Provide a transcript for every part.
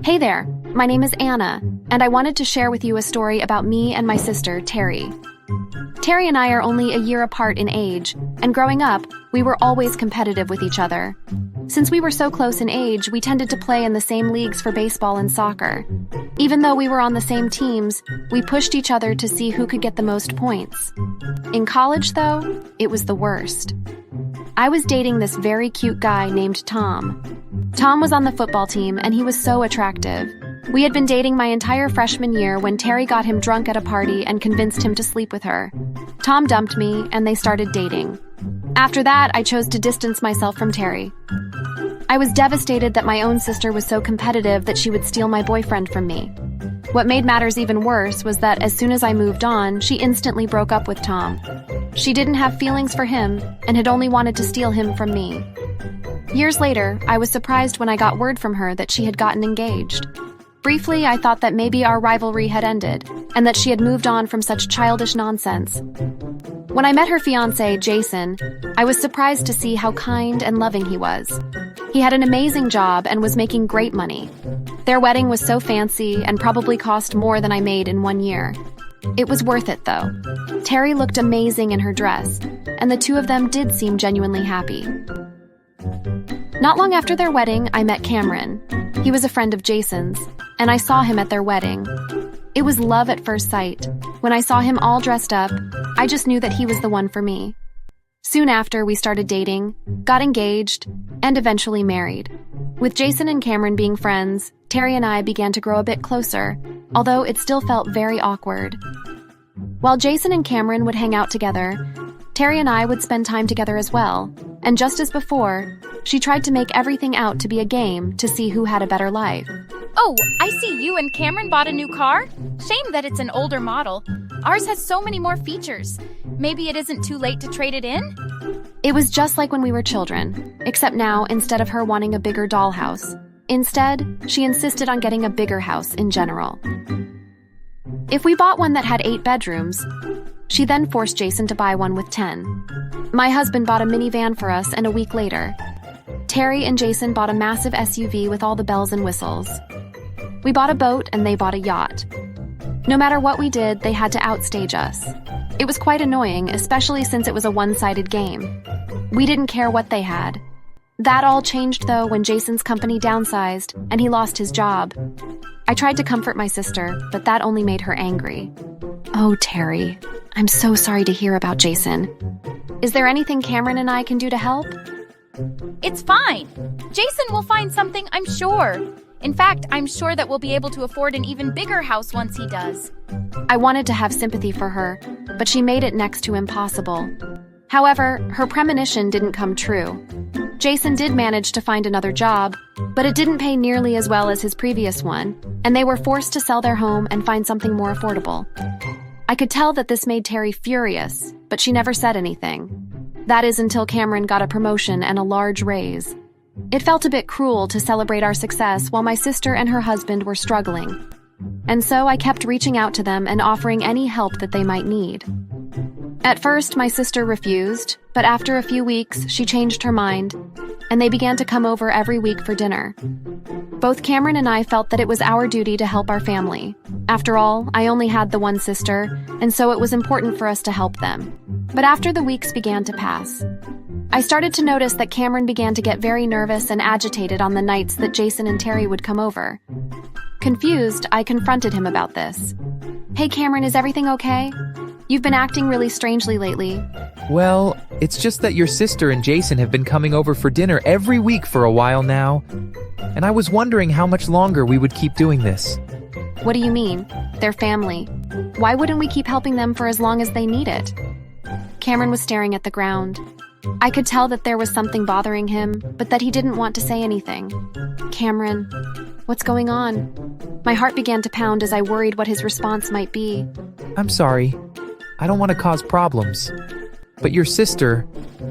Hey there, my name is Anna, and I wanted to share with you a story about me and my sister, Terry. Terry and I are only a year apart in age, and growing up, we were always competitive with each other. Since we were so close in age, we tended to play in the same leagues for baseball and soccer. Even though we were on the same teams, we pushed each other to see who could get the most points. In college, though, it was the worst. I was dating this very cute guy named Tom. Tom was on the football team, and he was so attractive. We had been dating my entire freshman year when Terry got him drunk at a party and convinced him to sleep with her. Tom dumped me, and they started dating. After that, I chose to distance myself from Terry. I was devastated that my own sister was so competitive that she would steal my boyfriend from me. What made matters even worse was that as soon as I moved on, she instantly broke up with Tom. She didn't have feelings for him and had only wanted to steal him from me. Years later, I was surprised when I got word from her that she had gotten engaged. Briefly, I thought that maybe our rivalry had ended, and that she had moved on from such childish nonsense. When I met her fiancé, Jason, I was surprised to see how kind and loving he was. He had an amazing job and was making great money. Their wedding was so fancy and probably cost more than I made in 1 year. It was worth it, though. Terry looked amazing in her dress, and the two of them did seem genuinely happy. Not long after their wedding, I met Cameron. He was a friend of Jason's, and I saw him at their wedding. It was love at first sight. When I saw him all dressed up, I just knew that he was the one for me. Soon after, we started dating, got engaged, and eventually married. With Jason and Cameron being friends, Terry and I began to grow a bit closer, although it still felt very awkward. While Jason and Cameron would hang out together, Terry and I would spend time together as well, and just as before, she tried to make everything out to be a game to see who had a better life. Oh, I see you and Cameron bought a new car? Shame that it's an older model. Ours has so many more features. Maybe it isn't too late to trade it in? It was just like when we were children, except now, instead of her wanting a bigger dollhouse, instead, she insisted on getting a bigger house in general. If we bought one that had 8 bedrooms, she then forced Jason to buy one with 10. My husband bought a minivan for us, and a week later, Terry and Jason bought a massive SUV with all the bells and whistles. We bought a boat and they bought a yacht. No matter what we did, they had to outstage us. It was quite annoying, especially since it was a one-sided game. We didn't care what they had. That all changed, though, when Jason's company downsized and he lost his job. I tried to comfort my sister, but that only made her angry. Oh, Terry, I'm so sorry to hear about Jason. Is there anything Cameron and I can do to help? It's fine. Jason will find something, I'm sure. In fact, I'm sure that we'll be able to afford an even bigger house once he does. I wanted to have sympathy for her, but she made it next to impossible. However, her premonition didn't come true. Jason did manage to find another job, but it didn't pay nearly as well as his previous one, and they were forced to sell their home and find something more affordable. I could tell that this made Terry furious, but she never said anything. That is until Cameron got a promotion and a large raise. It felt a bit cruel to celebrate our success while my sister and her husband were struggling. And so I kept reaching out to them and offering any help that they might need. At first, my sister refused, but after a few weeks, she changed her mind, and they began to come over every week for dinner. Both Cameron and I felt that it was our duty to help our family. After all, I only had the one sister, and so it was important for us to help them. But after the weeks began to pass, I started to notice that Cameron began to get very nervous and agitated on the nights that Jason and Terry would come over. Confused, I confronted him about this. Hey Cameron, is everything okay? You've been acting really strangely lately. Well, it's just that your sister and Jason have been coming over for dinner every week for a while now, and I was wondering how much longer we would keep doing this. What do you mean? They're family. Why wouldn't we keep helping them for as long as they need it? Cameron was staring at the ground. I could tell that there was something bothering him, but that he didn't want to say anything. Cameron, what's going on? My heart began to pound as I worried what his response might be. I'm sorry. I don't want to cause problems. But your sister...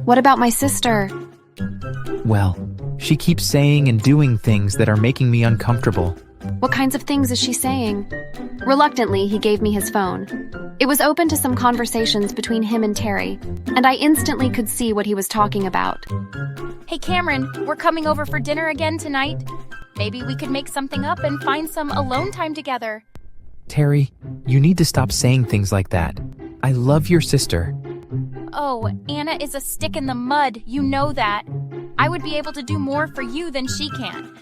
What about my sister? Well, she keeps saying and doing things that are making me uncomfortable. What kinds of things is she saying? Reluctantly, he gave me his phone. It was open to some conversations between him and Terry, and I instantly could see what he was talking about. Hey Cameron, we're coming over for dinner again tonight. Maybe we could make something up and find some alone time together. Terry, you need to stop saying things like that. I love your sister. Oh, Anna is a stick in the mud, you know that. I would be able to do more for you than she can.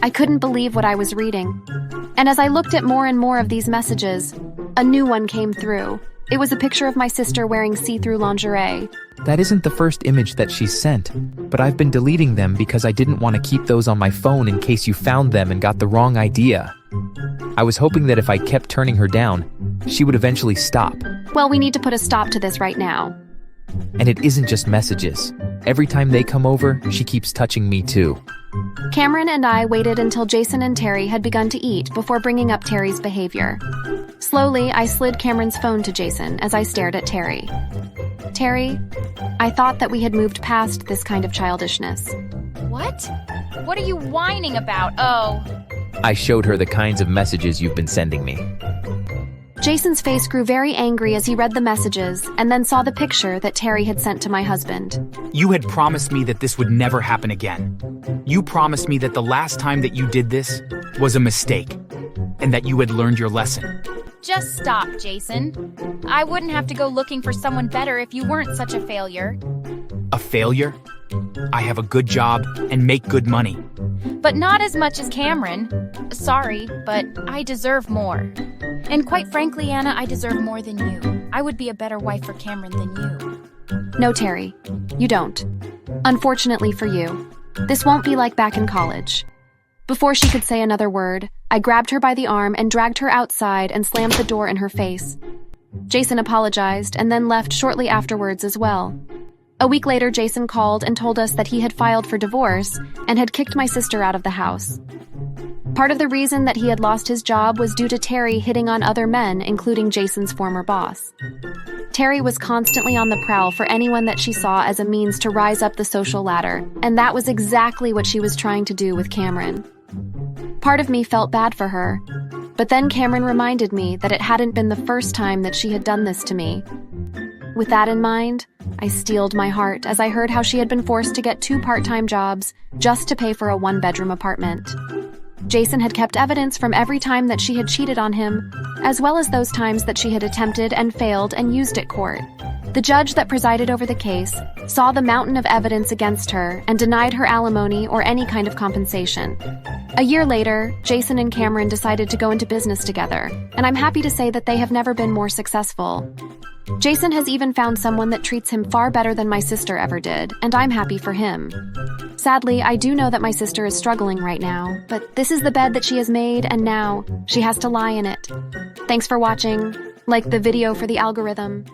I couldn't believe what I was reading. And as I looked at more and more of these messages, a new one came through. It was a picture of my sister wearing see-through lingerie. That isn't the first image that she's sent, but I've been deleting them because I didn't want to keep those on my phone in case you found them and got the wrong idea. I was hoping that if I kept turning her down, she would eventually stop. Well, we need to put a stop to this right now. And it isn't just messages. Every time they come over, she keeps touching me too. Cameron and I waited until Jason and Terry had begun to eat before bringing up Terry's behavior. Slowly, I slid Cameron's phone to Jason as I stared at Terry. Terry, I thought that we had moved past this kind of childishness. What? What are you whining about? Oh. I showed her the kinds of messages you've been sending me. Jason's face grew very angry as he read the messages and then saw the picture that Terry had sent to my husband. You had promised me that this would never happen again. You promised me that the last time that you did this was a mistake, and that you had learned your lesson. Just stop, Jason. I wouldn't have to go looking for someone better if you weren't such a failure. A failure? I have a good job and make good money. But not as much as Cameron. Sorry, but I deserve more. And quite frankly, Anna, I deserve more than you. I would be a better wife for Cameron than you. No, Terry, you don't. Unfortunately for you, this won't be like back in college. Before she could say another word, I grabbed her by the arm and dragged her outside and slammed the door in her face. Jason apologized and then left shortly afterwards as well. A week later, Jason called and told us that he had filed for divorce and had kicked my sister out of the house. Part of the reason that he had lost his job was due to Terry hitting on other men, including Jason's former boss. Terry was constantly on the prowl for anyone that she saw as a means to rise up the social ladder, and that was exactly what she was trying to do with Cameron. Part of me felt bad for her, but then Cameron reminded me that it hadn't been the first time that she had done this to me. With that in mind, I steeled my heart as I heard how she had been forced to get 2 part-time jobs just to pay for a 1-bedroom apartment. Jason had kept evidence from every time that she had cheated on him, as well as those times that she had attempted and failed and used at court. The judge that presided over the case saw the mountain of evidence against her and denied her alimony or any kind of compensation. A year later, Jason and Cameron decided to go into business together, and I'm happy to say that they have never been more successful. Jason has even found someone that treats him far better than my sister ever did, and I'm happy for him. Sadly, I do know that my sister is struggling right now, but this is the bed that she has made, and now she has to lie in it. Thanks for watching. Like the video for the algorithm.